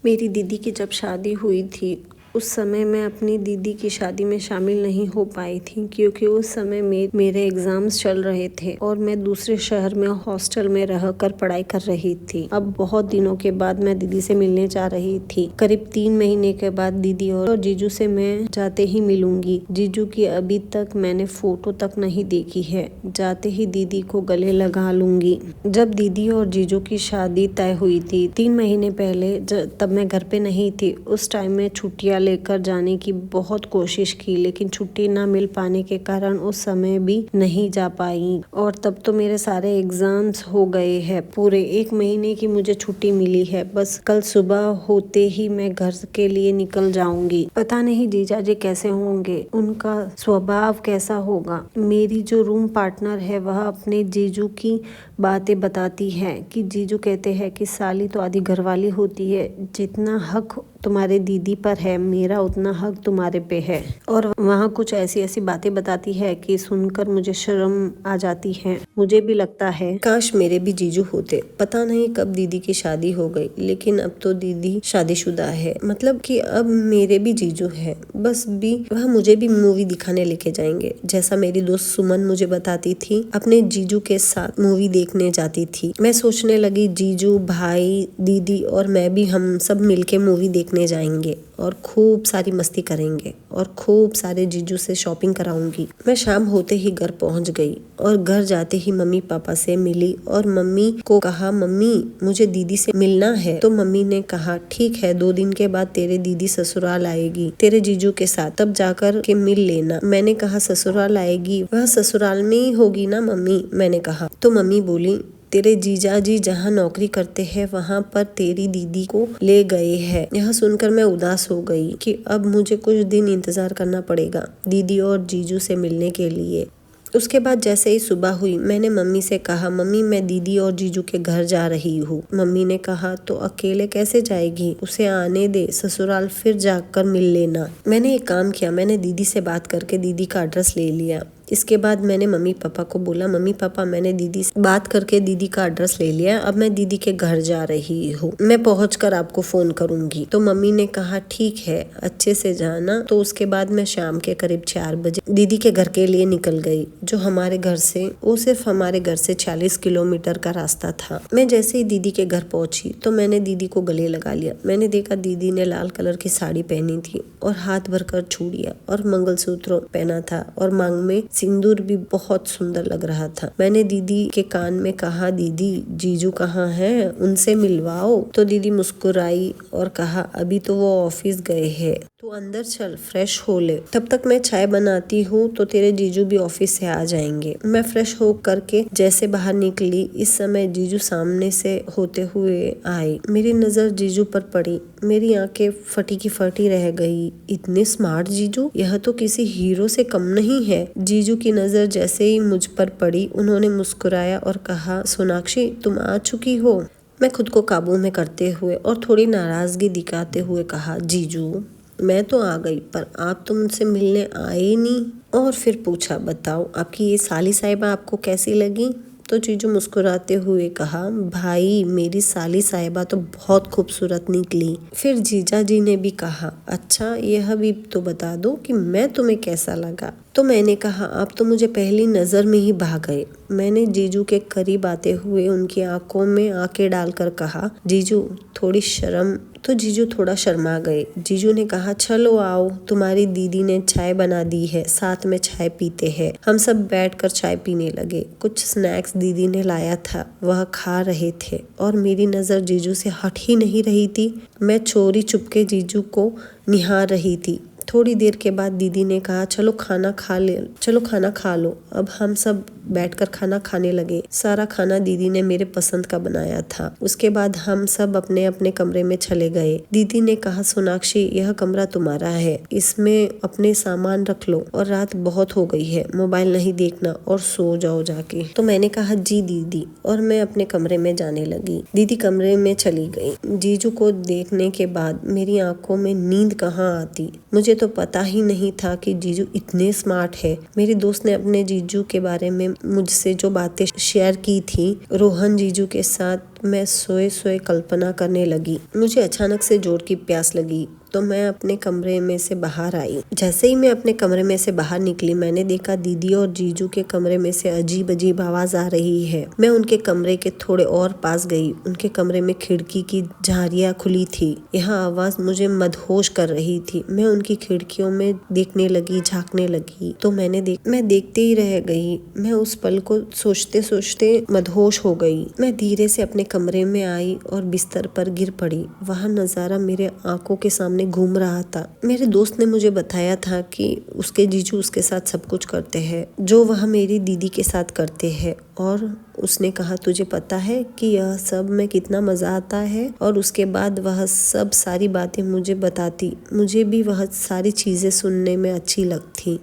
मेरी दीदी की जब शादी हुई थी उस समय मैं अपनी दीदी की शादी में शामिल नहीं हो पाई थी क्योंकि उस समय मेरे एग्जाम्स चल रहे थे और मैं दूसरे शहर में हॉस्टल में रहकर पढ़ाई कर रही थी। अब बहुत दिनों के बाद मैं दीदी से मिलने जा रही थी। करीब 3 महीने के बाद दीदी और जीजू से मैं जाते ही मिलूंगी। जीजू की अभी तक मैंने फोटो तक नहीं देखी है। जाते ही दीदी को गले लगा लूंगी। जब दीदी और जीजू की शादी तय हुई थी 3 महीने पहले, तब मैं घर पे नहीं थी। उस टाइम में छुट्टियां लेकर जाने की बहुत कोशिश की, लेकिन छुट्टी ना मिल पाने के कारण उस समय भी नहीं जा पाई। और तब तो मेरे सारे एग्जाम्स हो गए हैं। पूरे 1 महीने की मुझे छुट्टी मिली है। बस कल सुबह होते ही मैं घर के लिए निकल जाऊंगी। पता नहीं जीजा जी कैसे होंगे, उनका स्वभाव कैसा होगा। मेरी जो रूम पार्टनर है वह अपने जीजू की बातें बताती है कि जीजू कहते हैं कि साली तो आधी घरवाली होती है, जितना हक तुम्हारे दीदी पर है मेरा उतना हक तुम्हारे पे है। और वहाँ कुछ ऐसी ऐसी बातें बताती है कि सुनकर मुझे शर्म आ जाती है। मुझे भी लगता है काश मेरे भी जीजू होते। पता नहीं कब दीदी की शादी हो गई, लेकिन अब तो दीदी शादीशुदा है, मतलब कि अब मेरे भी जीजू है। बस भी वह मुझे भी मूवी दिखाने लेके जाएंगे, जैसा मेरी दोस्त सुमन मुझे बताती थी अपने जीजू के साथ मूवी देखने जाती थी। मैं सोचने लगी जीजू, भाई, दीदी और मैं भी हम सब मिलके मूवी देखने जाएंगे और खूब सारी मस्ती करेंगे और खूब सारे जीजू से शॉपिंग कराऊंगी। मैं शाम होते ही घर पहुंच गई और घर जाते ही मम्मी पापा से मिली और मम्मी को कहा, मम्मी मुझे दीदी से मिलना है। तो मम्मी ने कहा ठीक है, 2 दिन के बाद तेरे दीदी ससुराल आएगी तेरे जीजू के साथ, तब जाकर के मिल लेना। मैंने कहा ससुराल आएगी, वह ससुराल में ही होगी ना मम्मी, मैंने कहा। तो मम्मी बोली तेरे जीजा जी जहाँ नौकरी करते हैं वहाँ पर तेरी दीदी को ले गए हैं। यह सुनकर मैं उदास हो गई कि अब मुझे कुछ दिन इंतजार करना पड़ेगा दीदी और जीजू से मिलने के लिए। उसके बाद जैसे ही सुबह हुई मैंने मम्मी से कहा, मम्मी मैं दीदी और जीजू के घर जा रही हूँ। मम्मी ने कहा तो अकेले कैसे जाएगी, उसे आने दे, ससुराल फिर जाकर मिल लेना। मैंने एक काम किया, मैंने दीदी से बात करके दीदी का एड्रेस ले लिया। इसके बाद मैंने मम्मी पापा को बोला, मम्मी पापा मैंने दीदी से बात करके दीदी का एड्रेस ले लिया, अब मैं दीदी के घर जा रही हूँ, मैं पहुंचकर आपको फोन करूंगी। तो मम्मी ने कहा ठीक है, अच्छे से जाना। तो उसके बाद मैं शाम के करीब 4 बजे दीदी के घर के लिए निकल गई, जो हमारे घर से वो सिर्फ हमारे घर से 40 किलोमीटर का रास्ता था। मैं जैसे ही दीदी के घर पहुंची तो मैंने दीदी को गले लगा लिया। मैंने देखा दीदी ने लाल कलर की साड़ी पहनी थी और हाथ भरकर चूड़ियां और मंगलसूत्र पहना था और मांग में सिंदूर भी बहुत सुंदर लग रहा था। मैंने दीदी के कान में कहा, दीदी जीजू कहाँ हैं, उनसे मिलवाओ। तो दीदी मुस्कुराई और कहा अभी तो वो ऑफिस गए हैं, तू अंदर चल फ्रेश हो ले, तब तक मैं चाय बनाती हूँ तो तेरे जीजू भी ऑफिस से आ जाएंगे। मैं फ्रेश हो करके जैसे बाहर निकली, इस समय जीजू सामने से होते हुए आए। मेरी नजर जीजू पर पड़ी, मेरी आंखें फटी की फटी रह गई। इतने स्मार्ट जीजू, यह तो किसी हीरो से कम नहीं है। जीजू की नजर जैसे ही मुझ पर पड़ी उन्होंने मुस्कुराया और कहा, सोनाक्षी तुम आ चुकी हो। मैं खुद को काबू में करते हुए और थोड़ी नाराजगी दिखाते हुए कहा, जीजू मैं तो आ गई पर आप तो मुझसे मिलने आए नहीं। और फिर पूछा, बताओ आपकी ये साली साहिबा आपको कैसी लगी। तो जीजू मुस्कुराते हुए कहा, भाई मेरी साली साहिबा तो बहुत खूबसूरत निकली। फिर जीजा जी ने भी कहा, अच्छा यह भी तो बता दो कि मैं तुम्हें कैसा लगा। तो मैंने कहा, आप तो मुझे पहली नजर में ही भा गए। मैंने जीजू के करीब आते हुए उनकी आंखों में आंखें डालकर कहा, जीजू थोड़ी शर्म। तो जीजू थोड़ा शर्मा गए। जीजू ने कहा, चलो आओ, तुम्हारी दीदी ने चाय बना दी है, साथ में चाय पीते हैं। हम सब बैठकर चाय पीने लगे। कुछ स्नैक्स दीदी ने लाया था, वह खा रहे थे और मेरी नजर जीजू से हट ही नहीं रही थी। मैं चोरी चुपके जीजू को निहार रही थी। थोड़ी देर के बाद दीदी ने कहा, चलो खाना खा लो। अब हम सब बैठकर खाना खाने लगे। सारा खाना दीदी ने मेरे पसंद का बनाया था। उसके बाद हम सब अपने अपने कमरे में चले गए। दीदी ने कहा, सोनाक्षी यह कमरा तुम्हारा है, इसमें अपने सामान रख लो और रात बहुत हो गई है, मोबाइल नहीं देखना और सो जाओ जाके। तो मैंने कहा, जी दीदी, और मैं अपने कमरे में जाने लगी। दीदी कमरे में चली गई। जीजू को देखने के बाद मेरी आंखों में नींद कहाँ आती। मुझे तो पता ही नहीं था कि जीजू इतने स्मार्ट है। मेरी दोस्त ने अपने जीजू के बारे में मुझसे जो बातें शेयर की थी रोहन जीजू के साथ, मैं सोए सोए कल्पना करने लगी। मुझे अचानक से जोर की प्यास लगी तो मैं अपने कमरे में से बाहर आई। जैसे ही मैं अपने कमरे में से बाहर निकली, मैंने देखा दीदी और जीजू के कमरे में से अजीब अजीब आवाज आ रही है। मैं उनके कमरे के थोड़े और पास गई। उनके कमरे में खिड़की की झारियां खुली थी। यह आवाज मुझे मदहोश कर रही थी। मैं उनकी खिड़कियों में देखने लगी, झांकने लगी तो मैं देखते ही रह गई। मैं उस पल को सोचते सोचते मदहोश हो गई। मैं धीरे से अपने कमरे में आई और बिस्तर पर गिर पड़ी। वह नजारा मेरे आंखों के सामने घूम रहा था। मेरे दोस्त ने मुझे बताया था कि उसके जीजू उसके साथ सब कुछ करते हैं जो वह मेरी दीदी के साथ करते हैं, और उसने कहा तुझे पता है कि यह सब में कितना मजा आता है। और उसके बाद वह सब सारी बातें मुझे बताती। मुझे भी वह सारी चीजें सुनने में अच्छी लगती।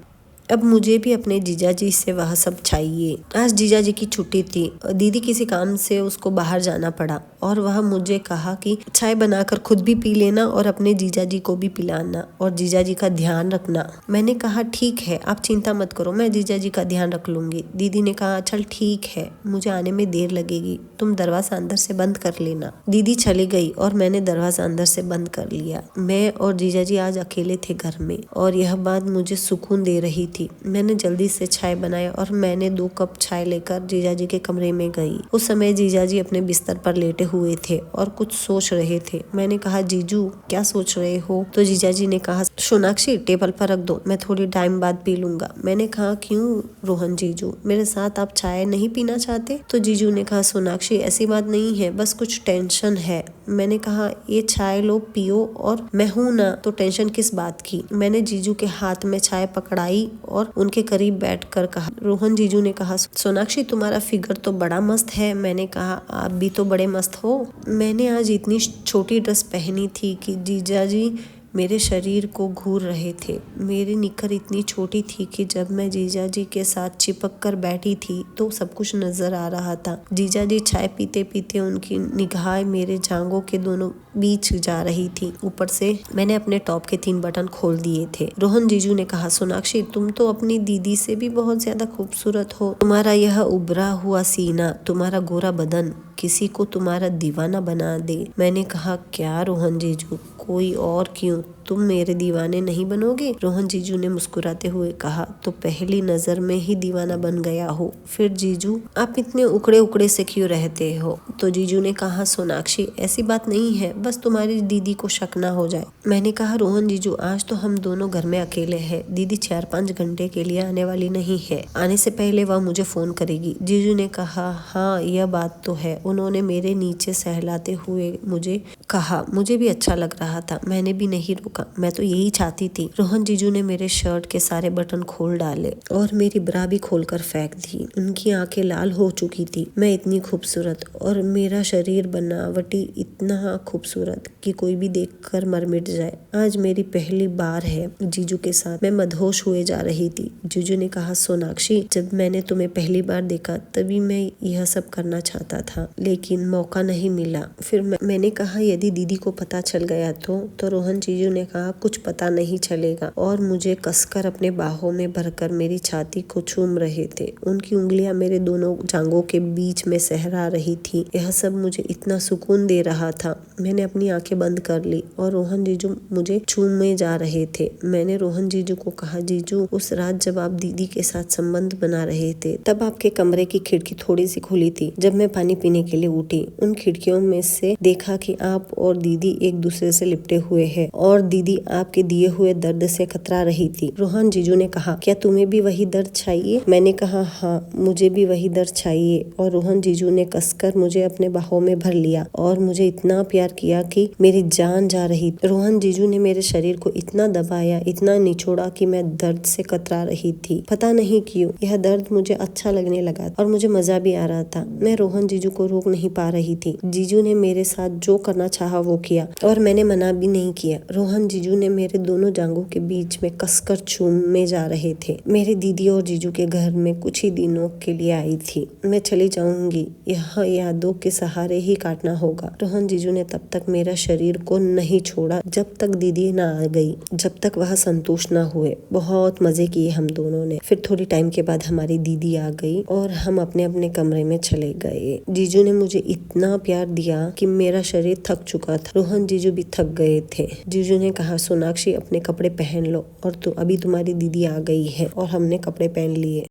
अब मुझे भी अपने जीजाजी से वह सब चाहिए। आज जीजाजी की छुट्टी थी। दीदी किसी काम से उसको बाहर जाना पड़ा और वह मुझे कहा कि चाय बनाकर खुद भी पी लेना और अपने जीजाजी को भी पिलाना और जीजाजी का ध्यान रखना। मैंने कहा ठीक है, आप चिंता मत करो, मैं जीजाजी का ध्यान रख लूंगी। दीदी ने कहा चल ठीक है, मुझे आने में देर लगेगी, तुम दरवाजा अंदर से बंद कर लेना। दीदी चली गई और मैंने दरवाजा अंदर से बंद कर लिया। मैं और जीजाजी आज अकेले थे घर में और यह बात मुझे सुकून दे रही थी। मैंने जल्दी से चाय बनाया और मैंने 2 कप चाय लेकर जीजाजी के कमरे में गई। उस समय जीजाजी अपने बिस्तर पर लेटे हुए थे और कुछ सोच रहे थे। मैंने कहा जीजू क्या सोच रहे हो? तो जीजाजी ने कहा सोनाक्षी टेबल पर रख दो, मैं थोड़ी टाइम बाद पी लूंगा। मैंने कहा क्यों रोहन जीजू, मेरे साथ आप चाय नहीं पीना चाहते? तो जीजू ने कहा सोनाक्षी ऐसी बात नहीं है, बस कुछ टेंशन है। मैंने कहा ये चाय लो पियो और मैं हूं ना, तो टेंशन किस बात की? मैंने जीजू के हाथ में चाय पकड़ाई और उनके करीब बैठकर कहा। रोहन जीजू ने कहा सोनाक्षी तुम्हारा फिगर तो बड़ा मस्त है। मैंने कहा आप भी तो बड़े मस्त हो। मैंने आज इतनी छोटी ड्रेस पहनी थी कि जीजाजी मेरे शरीर को घूर रहे थे। मेरी निकर इतनी छोटी थी कि जब मैं जीजाजी के साथ चिपक कर बैठी थी तो सब कुछ नजर आ रहा था। जीजाजी चाय पीते पीते उनकी निगाह मेरे जांघों के दोनों बीच जा रही थी। ऊपर से मैंने अपने टॉप के 3 बटन खोल दिए थे। रोहन जीजू ने कहा सोनाक्षी तुम तो अपनी दीदी से भी बहुत ज्यादा खूबसूरत हो। तुम्हारा यह उभरा हुआ सीना, तुम्हारा गोरा बदन किसी को तुम्हारा दीवाना बना दे। मैंने कहा क्या रोहन जीजू, कोई और क्यों, तुम मेरे दीवाने नहीं बनोगे? रोहन जीजू ने मुस्कुराते हुए कहा तो पहली नजर में ही दीवाना बन गया हो। फिर जीजू आप इतने उकड़े उकड़े से क्यों रहते हो? तो जीजू ने कहा सोनाक्षी ऐसी बात नहीं है, बस तुम्हारी दीदी को शक ना हो जाए। मैंने कहा रोहन जीजू आज तो हम दोनों घर में अकेले हैं। दीदी 4-5 घंटे के लिए आने वाली नहीं है। आने से पहले वह मुझे फोन करेगी। जीजू ने कहा हाँ यह बात तो है। उन्होंने मेरे नीचे सहलाते हुए मुझे कहा। मुझे भी अच्छा लग रहा था, मैंने भी नहीं रोका, मैं तो यही चाहती थी। रोहन जीजू ने मेरे शर्ट के सारे बटन खोल डाले और मेरी ब्रा भी खोलकर फेंक दी। उनकी आंखें लाल हो चुकी थी। मैं इतनी खूबसूरत और मेरा शरीर बनावटी इतना खूबसूरत कि कोई भी देखकर मर मिट जाए। आज मेरी पहली बार है जीजू के साथ। मैं मदहोश हुए जा रही थी। जीजू ने कहा सोनाक्षी जब मैंने तुम्हें पहली बार देखा तभी मैं यह सब करना चाहता था, लेकिन मौका नहीं मिला। फिर मैंने कहा यदि दीदी को पता चल गया तो रोहन जीजू ने कहा कुछ पता नहीं चलेगा और मुझे कसकर अपने बाहों में भरकर मेरी छाती को चूम रहे थे। उनकी उंगलियां मेरे दोनों जांघों के बीच में सहरा रही थी। यह सब मुझे इतना सुकून दे रहा था। मैंने अपनी आंखें बंद कर ली और रोहन जीजू मुझे चूमे जा रहे थे। मैंने रोहन जीजू को कहा जीजू उस रात जब आप दीदी के साथ संबंध बना रहे थे तब आपके कमरे की खिड़की थोड़ी सी खुली थी। जब मैं पानी पीने के लिए उठी उन खिड़कियों में से देखा कि आप और दीदी एक दूसरे से लिपटे हुए हैं और दीदी आपके दिए हुए दर्द से कतरा रही थी। रोहन जीजू ने कहा क्या तुम्हें भी वही दर्द चाहिए? मैंने कहा हाँ मुझे भी वही दर्द चाहिए। और रोहन जीजू ने कसकर मुझे अपने बाहों में भर लिया और मुझे इतना प्यार किया कि मेरी जान जा रही। रोहन जीजू ने मेरे शरीर को इतना दबाया, इतना निचोड़ा कि मैं दर्द से कतरा रही थी। पता नहीं क्यों यह दर्द मुझे अच्छा लगने लगा और मुझे मजा भी आ रहा था। मैं रोहन जीजू को रोक नहीं पा रही थी। जीजू ने मेरे साथ जो करना चाहा वो किया और मैंने मना भी नहीं किया। रोहन रोहन जीजू ने मेरे दोनों जांघों के बीच में कसकर चूमे जा रहे थे। मेरी दीदी और जीजू के घर में कुछ ही दिनों के लिए आई थी। मैं चली जाऊंगी, यह यादों के सहारे ही काटना होगा। रोहन जीजू ने तब तक मेरा शरीर को नहीं छोड़ा जब तक दीदी ना आ गई, जब तक वह संतुष्ट ना हुए। बहुत मजे किए हम दोनों ने। फिर थोड़ी टाइम के बाद हमारी दीदी आ गई और हम अपने अपने कमरे में चले गए। जीजू ने मुझे इतना प्यार दिया कि मेरा शरीर थक चुका था। रोहन जीजू भी थक गए थे। जीजू ने कहा, सोनाक्षी अपने कपड़े पहन लो, और तो अभी तुम्हारी दीदी आ गई है। और हमने कपड़े पहन लिए।